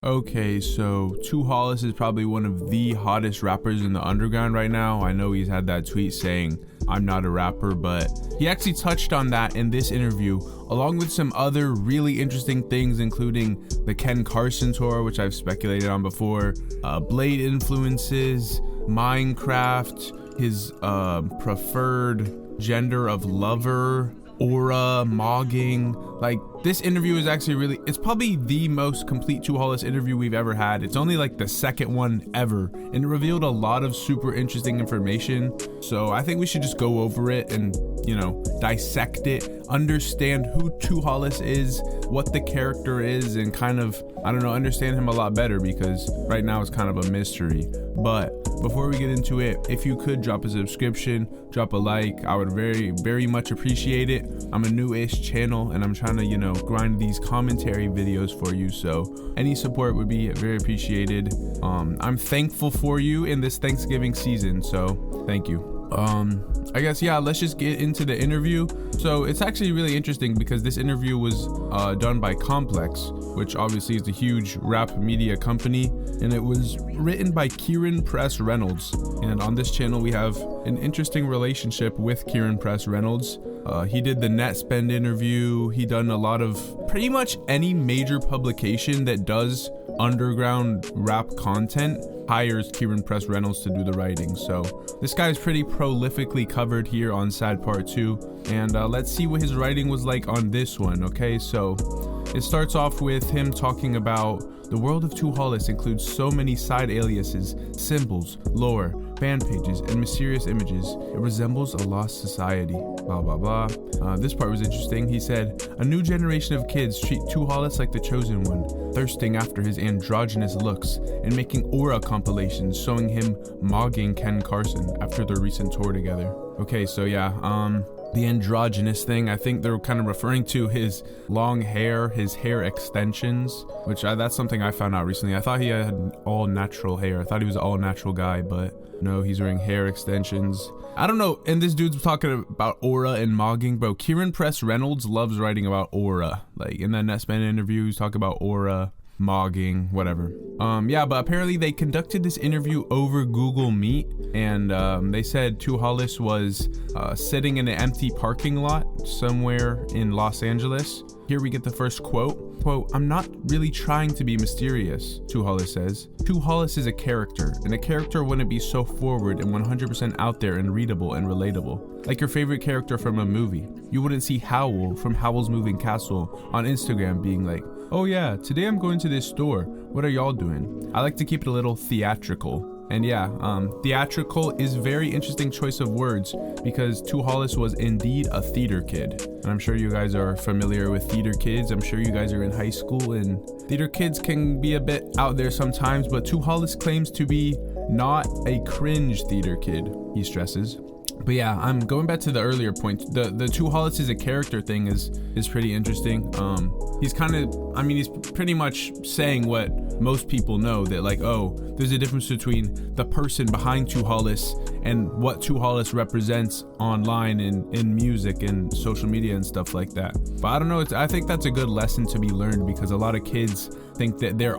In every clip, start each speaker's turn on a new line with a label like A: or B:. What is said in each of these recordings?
A: Okay, so 2Hollis is probably one of the hottest rappers in the underground right now. I know he's had that tweet saying, "I'm not a rapper," but he actually touched on that in this interview, along with some other really interesting things, including the Ken Carson Tour, which I've speculated on before, Blade influences, Minecraft, his preferred gender of lover, aura, mogging. Like, this interview is actually it's probably the most complete 2Hollis interview we've ever had. It's only like the second one ever, and it revealed a lot of super interesting information. So I think we should just go over it and, dissect it, understand who 2Hollis is, what the character is, and kind of, understand him a lot better, because right now it's kind of a mystery. But before we get into it, if you could drop a subscription, drop a like, I would very, very much appreciate it. I'm a new-ish channel, and I'm trying to, grind these commentary videos for you, so any support would be very appreciated. I'm thankful for you in this Thanksgiving season, so thank you. I guess, let's just get into the interview. So it's actually really interesting because this interview was done by Complex, which obviously is a huge rap media company, and it was written by Kieran Press Reynolds. And on this channel we have an interesting relationship with Kieran Press Reynolds. He did the Netspend interview. He done a lot of pretty much any major publication that does underground rap content hires Kieran Press Reynolds to do the writing. So this guy's pretty prolifically covered here on Sad Part 2, and let's see what his writing was like on this one. Okay, so it starts off with him talking about the world of 2Hollis includes so many side aliases, symbols, lore, fan pages, and mysterious images. It resembles a lost society. Blah, blah, blah. This part was interesting. He said, a new generation of kids treat 2Hollis like the chosen one, thirsting after his androgynous looks and making aura compilations showing him mogging Ken Carson after their recent tour together. Okay, so the androgynous thing, I think they're kind of referring to his long hair, his hair extensions, which that's something I found out recently. I thought he had all natural hair. I thought he was an all natural guy, but no, he's wearing hair extensions. I don't know. And this dude's talking about aura and mogging, bro. Kieran Press Reynolds loves writing about aura. Like in that Netspend interview, he's talking about aura, mogging, whatever. But apparently they conducted this interview over Google Meet, and they said 2Hollis was sitting in an empty parking lot somewhere in Los Angeles. Here we get the first quote. Quote, I'm not really trying to be mysterious, 2Hollis says. 2Hollis is a character, and a character wouldn't be so forward and 100% out there and readable and relatable. Like your favorite character from a movie. You wouldn't see Howl from Howl's Moving Castle on Instagram being like, oh yeah, today I'm going to this store. What are y'all doing? I like to keep it a little theatrical. And theatrical is very interesting choice of words because 2Hollis was indeed a theater kid. And I'm sure you guys are familiar with theater kids. I'm sure you guys are in high school, and theater kids can be a bit out there sometimes, but 2Hollis claims to be not a cringe theater kid, he stresses. But I'm going back to the earlier point. The 2Hollis is a character thing is pretty interesting. He's pretty much saying what most people know, that like, oh, there's a difference between the person behind 2Hollis and what 2Hollis represents online in music and social media and stuff like that. But I don't know, I think that's a good lesson to be learned, because a lot of kids think that their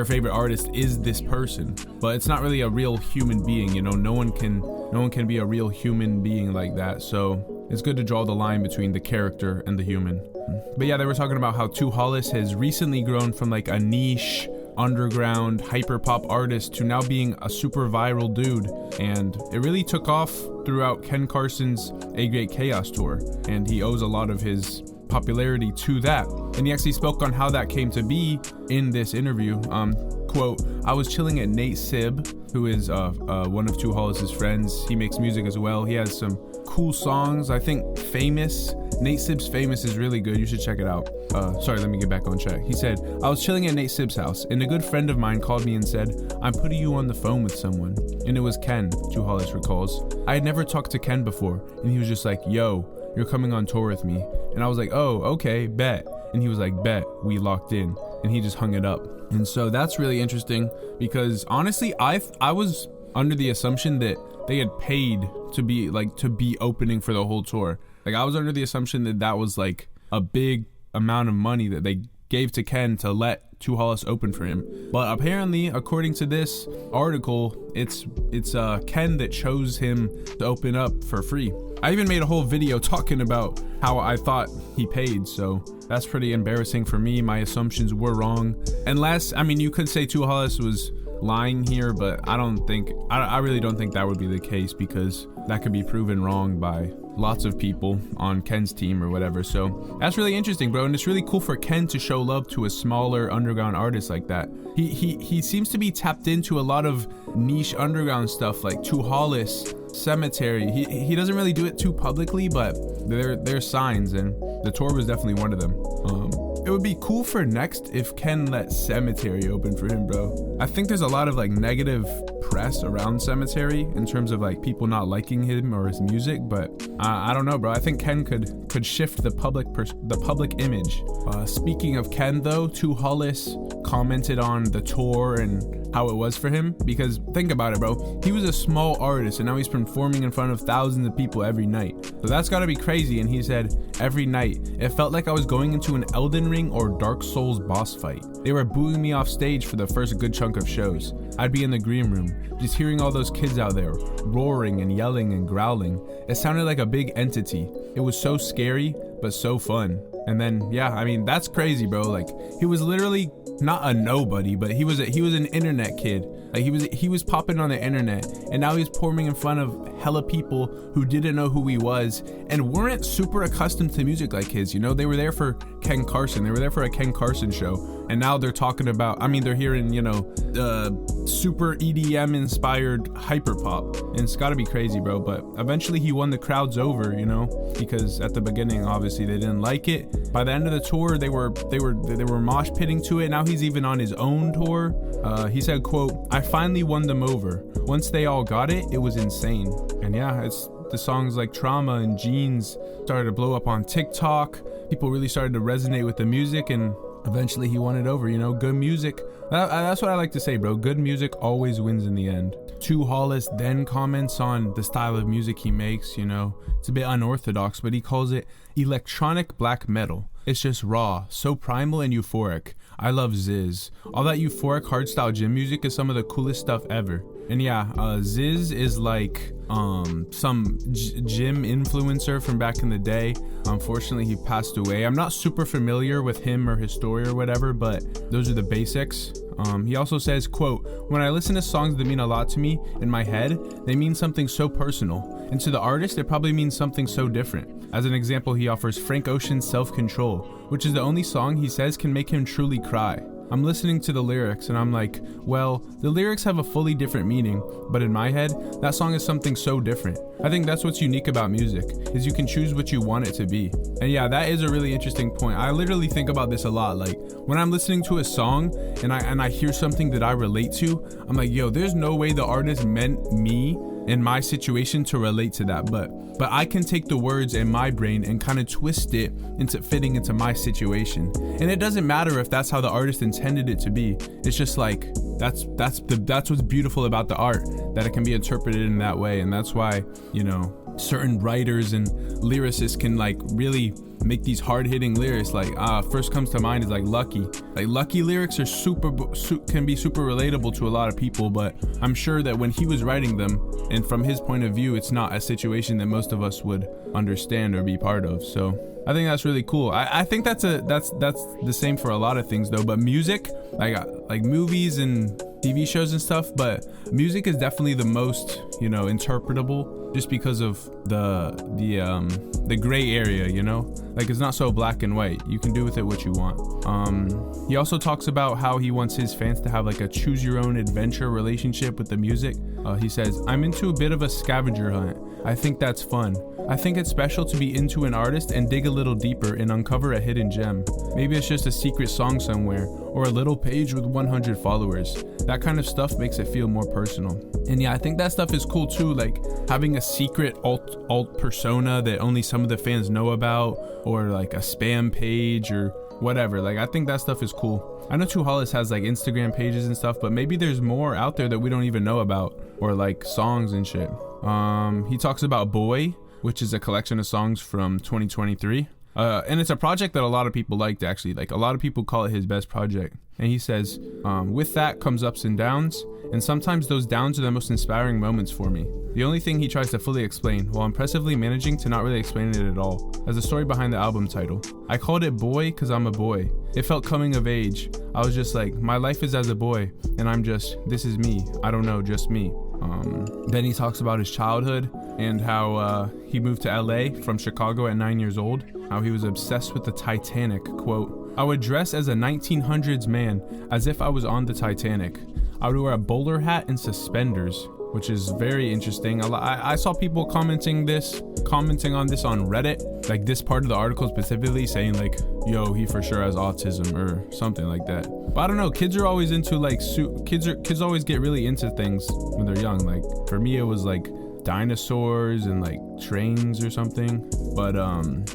A: favorite artist is this person, but it's not really a real human being. No one can be a real human being like that. So it's good to draw the line between the character and the human. But they were talking about how 2Hollis has recently grown from like a niche underground hyper pop artist to now being a super viral dude, and it really took off throughout Ken Carson's A Great Chaos tour, and he owes a lot of his popularity to that. And he actually spoke on how that came to be in this interview. Quote, I was chilling at Nate Sib, who is one of 2Hollis' friends. He makes music as well. He has some cool songs. I think Famous, Nate Sib's Famous is really good. You should check it out. Sorry, let me get back on track. He said, I was chilling at Nate Sib's house, and a good friend of mine called me and said, I'm putting you on the phone with someone. And it was Ken, 2Hollis recalls. I had never talked to Ken before, and he was just like, yo, you're coming on tour with me. And I was like, oh, okay, bet. And he was like, bet, we locked in. And he just hung it up. And so that's really interesting, because honestly, I was under the assumption that they had paid to be opening for the whole tour. Like, I was under the assumption that was like a big amount of money that they gave to Ken to let 2Hollis opened for him. But apparently, according to this article, it's Ken that chose him to open up for free. I even made a whole video talking about how I thought he paid, so that's pretty embarrassing for me. My assumptions were wrong. Unless, I mean, you could say 2Hollis was lying here, but I really don't think that would be the case, because that could be proven wrong by lots of people on Ken's team or whatever. So that's really interesting, bro, and it's really cool for Ken to show love to a smaller underground artist like that. He seems to be tapped into a lot of niche underground stuff like 2Hollis, Cemetery. He doesn't really do it too publicly, but there's signs, and the tour was definitely one of them. It would be cool for next if Ken let Cemetery open for him, bro. I think there's a lot of like negative press around Cemetery in terms of like people not liking him or his music, but I don't know, bro. I think Ken could shift the public image. Speaking of Ken though, 2Hollis commented on the tour and how it was for him, because think about it, bro. He was a small artist and now he's performing in front of thousands of people every night. So that's gotta be crazy. And he said, every night, it felt like I was going into an Elden Ring or Dark Souls boss fight. They were booing me off stage for the first good chunk of shows. I'd be in the green room, just hearing all those kids out there, roaring and yelling and growling. It sounded like a big entity. It was so scary, but so fun. And then, yeah, I mean, that's crazy, bro. Like, he was literally not a nobody, but he was an internet kid. Like, he was popping on the internet, and now he's performing in front of hella people who didn't know who he was and weren't super accustomed to music like his. You know, they were there for Ken Carson. They were there for a Ken Carson show, and now they're talking about, I mean, they're hearing, you know, super EDM inspired hyperpop, and it's got to be crazy, bro. But eventually he won the crowds over, you know, because at the beginning obviously they didn't like it. By the end of the tour, they were mosh pitting to it. Now he's even on his own tour. He said, quote, "I finally won them over. Once they all got it, it was insane." And yeah, it's the songs like Trauma and Jeans started to blow up on TikTok. People really started to resonate with the music, and eventually he won it over. You know, good music. That's what I like to say, bro. Good music always wins in the end. 2Hollis then comments on the style of music he makes. You know, it's a bit unorthodox, but he calls it electronic black metal. It's just raw, so primal and euphoric. I love Ziz. All that euphoric hardstyle gym music is some of the coolest stuff ever. And yeah, Ziz is like some gym influencer from back in the day. Unfortunately, he passed away. I'm not super familiar with him or his story or whatever, but those are the basics. He also says, quote, "When I listen to songs that mean a lot to me in my head, they mean something so personal. And to the artist, it probably means something so different." As an example, he offers Frank Ocean's Self-Control, which is the only song he says can make him truly cry. I'm listening to the lyrics and I'm like, well, the lyrics have a fully different meaning, but in my head, that song is something so different. I think that's what's unique about music, is you can choose what you want it to be. And yeah, that is a really interesting point. I literally think about this a lot. Like, when I'm listening to a song and I hear something that I relate to, I'm like, yo, there's no way the artist meant me in my situation to relate to that, but I can take the words in my brain and kind of twist it into fitting into my situation. And it doesn't matter if that's how the artist intended it to be. It's just like that's what's beautiful about the art, that it can be interpreted in that way. And that's why, you know, certain writers and lyricists can like really make these hard-hitting lyrics. Like first comes to mind is like Lucky. Like Lucky lyrics are can be super relatable to a lot of people, but I'm sure that when he was writing them, and from his point of view, it's not a situation that most of us would understand or be part of. So I think that's really cool. I think that's the same for a lot of things though, but music, like movies and TV shows and stuff, but music is definitely the most, you know, interpretable, just because of the gray area, you know, like it's not so black and white. You can do with it what you want. He also talks about how he wants his fans to have like a choose your own adventure relationship with the music. He says, "I'm into a bit of a scavenger hunt. I think that's fun. I think it's special to be into an artist and dig a little deeper and uncover a hidden gem. Maybe it's just a secret song somewhere, or a little page with 100 followers. That kind of stuff makes it feel more personal." And yeah, I think that stuff is cool too, like having a secret alt persona that only some of the fans know about, or like a spam page or whatever. Like, I think that stuff is cool. I know 2Hollis has like Instagram pages and stuff, but maybe there's more out there that we don't even know about, or like songs and shit. He talks about Boy, which is a collection of songs from 2023. And it's a project that a lot of people liked, actually. Like, a lot of people call it his best project. And he says, with that comes ups and downs, and sometimes those downs are the most inspiring moments for me. The only thing he tries to fully explain, while impressively managing to not really explain it at all, as the story behind the album title. I called it Boy because I'm a boy. It felt coming of age. I was just like, my life is as a boy, and I'm just, this is me. I don't know, just me. Then he talks about his childhood and how he moved to LA from Chicago at 9 years old, how he was obsessed with the Titanic. Quote, I would dress as a 1900s man as if I was on the Titanic. I would wear a bowler hat and suspenders, which is very interesting. I saw people commenting on this on Reddit, like this part of the article specifically, saying like, yo, he for sure has autism or something like that. But I don't know, kids are always into like kids always get really into things when they're young. Like for me it was like dinosaurs and like trains or something. But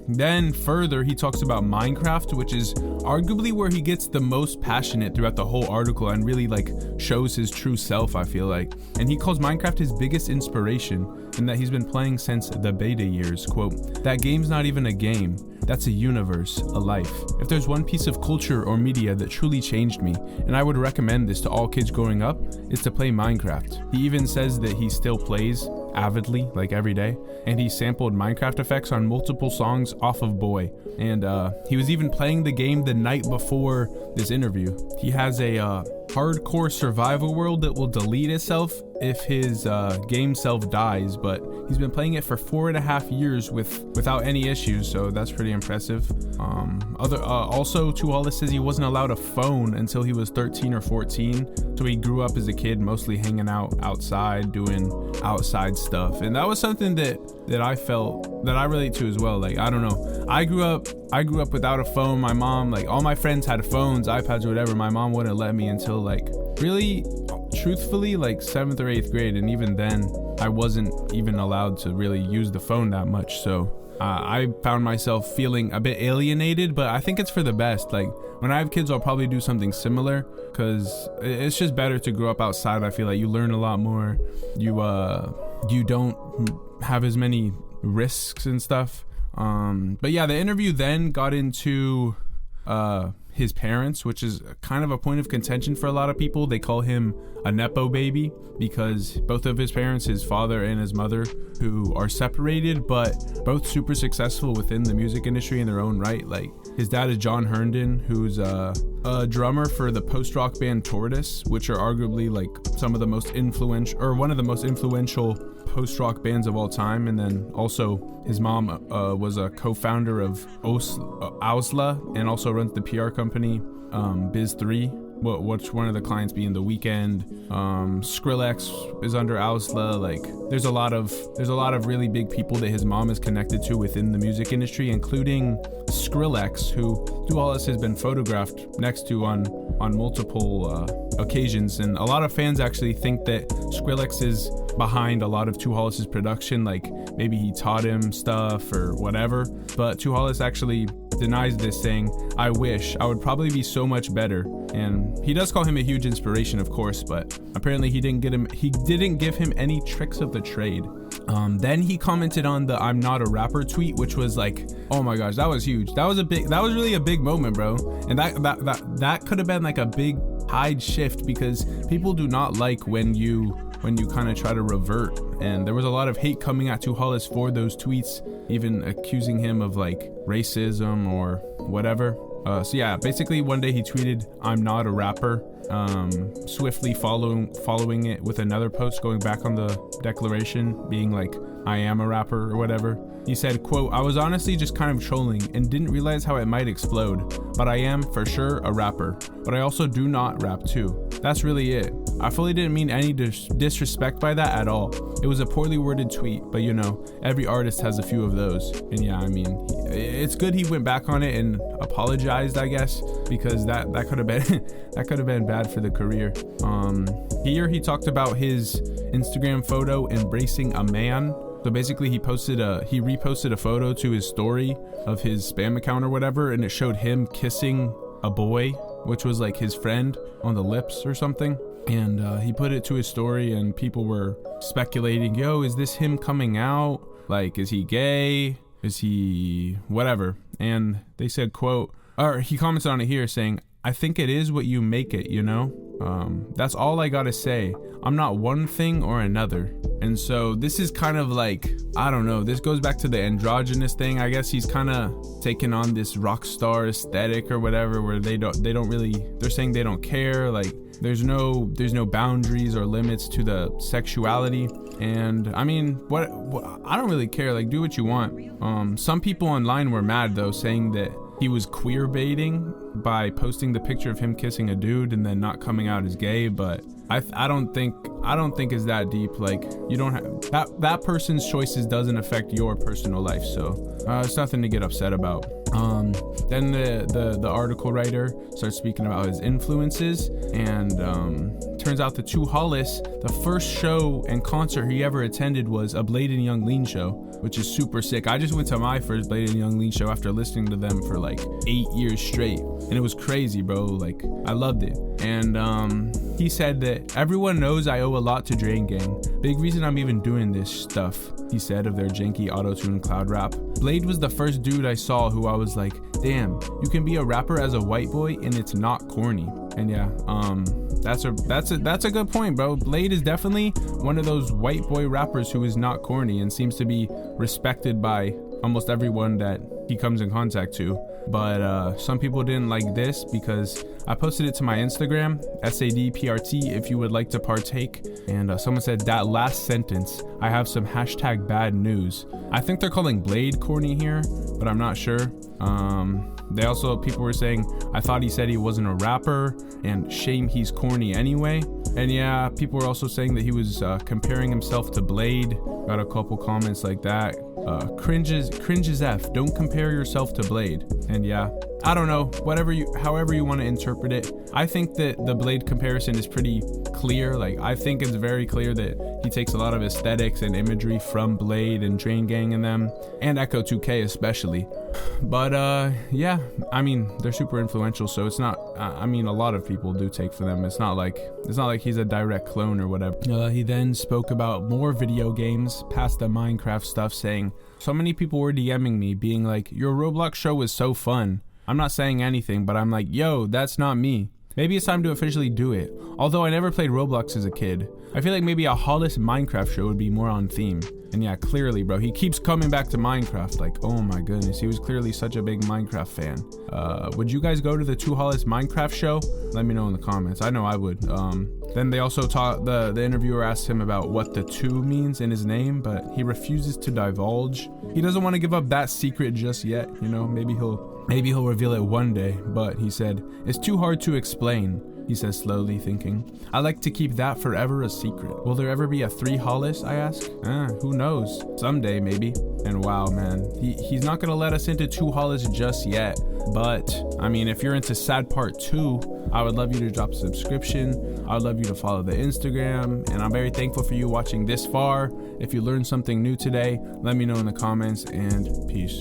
A: then further he talks about Minecraft, which is arguably where he gets the most passionate throughout the whole article and really like shows his true self, I feel like. And he calls Minecraft his biggest inspiration, and that he's been playing since the beta years. Quote, that game's not even a game, that's a universe, a life. If there's one piece of culture or media that truly changed me, and I would recommend this to all kids growing up, is to play Minecraft. He even says that he still plays avidly, like every day, and he sampled Minecraft effects on multiple songs off of Boy. And he was even playing the game the night before this interview. He has a hardcore survival world that will delete itself if his game self dies, but he's been playing it for 4.5 years without any issues, so that's pretty impressive. Also 2Hollis says he wasn't allowed a phone until he was 13 or 14, so he grew up as a kid mostly hanging out outside, doing outside stuff, and that was something that I felt that I relate to as well. Like, I don't know, I grew up without a phone. My mom, like, all my friends had phones, iPads or whatever. My mom wouldn't let me until like really truthfully like 7th or 8th grade, and even then I wasn't even allowed to really use the phone that much. So I found myself feeling a bit alienated, but I think it's for the best. Like, when I have kids, I'll probably do something similar, because it's just better to grow up outside. I feel like you learn a lot more. You don't have as many risks and stuff. But yeah, the interview then got into his parents, which is kind of a point of contention for a lot of people. They call him a Nepo baby because both of his parents, his father and his mother, who are separated but both super successful within the music industry in their own right. Like, his dad is John Herndon, who's a drummer for the post-rock band Tortoise, which are arguably like some of the most influential, or one of the most influential post-rock bands of all time. And then also his mom was a co-founder of Ausla and also runs the PR company Biz3, which one of the clients being The Weeknd. Skrillex is under Ausla. Like, there's a lot of really big people that his mom is connected to within the music industry, including Skrillex, who 2Hollis has been photographed next to on multiple occasions. And a lot of fans actually think that Skrillex is behind a lot of 2Hollis' production, like maybe he taught him stuff or whatever. But 2Hollis actually denies this, saying, I wish, I would probably be so much better. And he does call him a huge inspiration, of course, but apparently he didn't give him any tricks of the trade. Then he commented on the I'm not a rapper tweet, which was like, oh my gosh, that was huge. That was really a big moment, bro. And that could have been like a big tide shift, because people do not like when you kind of try to revert. And there was a lot of hate coming at 2Hollis for those tweets, even accusing him of like racism or whatever. So yeah, basically one day he tweeted, I'm not a rapper, swiftly following it with another post going back on the declaration, being like, I am a rapper or whatever. He said, quote, I was honestly just kind of trolling and didn't realize how it might explode, but I am for sure a rapper, but I also do not rap too. That's really it. I fully didn't mean any disrespect by that at all. It was a poorly worded tweet, but you know, every artist has a few of those. And yeah, I mean, it's good he went back on it and apologized, I guess, because that could have been that could have been bad for the career. Here he talked about his Instagram photo embracing a man. So basically he reposted a photo to his story of his spam account or whatever, and it showed him kissing a boy, which was like his friend, on the lips or something. And he put it to his story, and people were speculating, yo, is this him coming out? Like, is he gay? Is he whatever? and they said, quote, or he commented on it here saying, "I think it is what you make it, you know? That's all I gotta say. I'm not one thing or another." And so this is kind of like, I don't know, this goes back to the androgynous thing. I guess he's kind of taken on this rock star aesthetic or whatever, where they're saying they don't care. Like there's no boundaries or limits to the sexuality. And I mean, what I don't really care. Like, do what you want. Some people online were mad though, saying that he was queer baiting by posting the picture of him kissing a dude and then not coming out as gay. But I don't think it's that deep. Like, you don't have that person's choices doesn't affect your personal life, so it's nothing to get upset about. Then the article writer starts speaking about his influences, and turns out the 2Hollis, the first show and concert he ever attended was a Blade and Young Lean show, which is super sick. I just went to my first Blade and Young Lean show after listening to them for like 8 years straight, and it was crazy, bro. Like, I loved it. And he said that everyone knows I owe a lot to Drain Gang. Big reason I'm even doing this stuff, he said, of their janky auto-tune cloud rap. Blade was the first dude I saw who I was like, damn, you can be a rapper as a white boy and it's not corny. And yeah, that's a good point, bro. Blade is definitely one of those white boy rappers who is not corny and seems to be respected by almost everyone that he comes in contact to. But some people didn't like this because I posted it to my Instagram, SADPRT, if you would like to partake. And someone said, that last sentence, I have some hashtag bad news. I think they're calling Blade corny here, but I'm not sure. People were saying, I thought he said he wasn't a rapper, and shame he's corny anyway. And yeah, people were also saying that he was comparing himself to Blade. Got a couple comments like that. Cringes F, don't compare yourself to Blade. And yeah, I don't know, however you want to interpret it. I think that the Blade comparison is pretty clear. Like, I think it's very clear that he takes a lot of aesthetics and imagery from Blade and Drain Gang in them, and Echo 2K especially. But yeah, I mean, they're super influential, so it's not, I mean, a lot of people do take for them. It's not like he's a direct clone or whatever. He then spoke about more video games past the Minecraft stuff, saying, so many people were DMing me being like, your Roblox show was so fun. I'm not saying anything, but I'm like, yo, that's not me. Maybe it's time to officially do it. Although I never played Roblox as a kid. I feel like maybe a Hollis Minecraft show would be more on theme. And yeah, clearly, bro, he keeps coming back to Minecraft. Like, oh my goodness, he was clearly such a big Minecraft fan. Would you guys go to the 2Hollis Minecraft show? Let me know in the comments. I know I would. Then they also the interviewer asked him about what the 2 means in his name, but he refuses to divulge. He doesn't want to give up that secret just yet. You know, maybe he'll reveal it one day. But he said, it's too hard to explain. He says, slowly, thinking, I like to keep that forever a secret. Will there ever be a 3Hollis, I ask? Who knows? Someday, maybe. And wow, man, he's not gonna let us into 2Hollis just yet. But, I mean, if you're into Sad Part 2, I would love you to drop a subscription. I would love you to follow the Instagram. And I'm very thankful for you watching this far. If you learned something new today, let me know in the comments, and peace.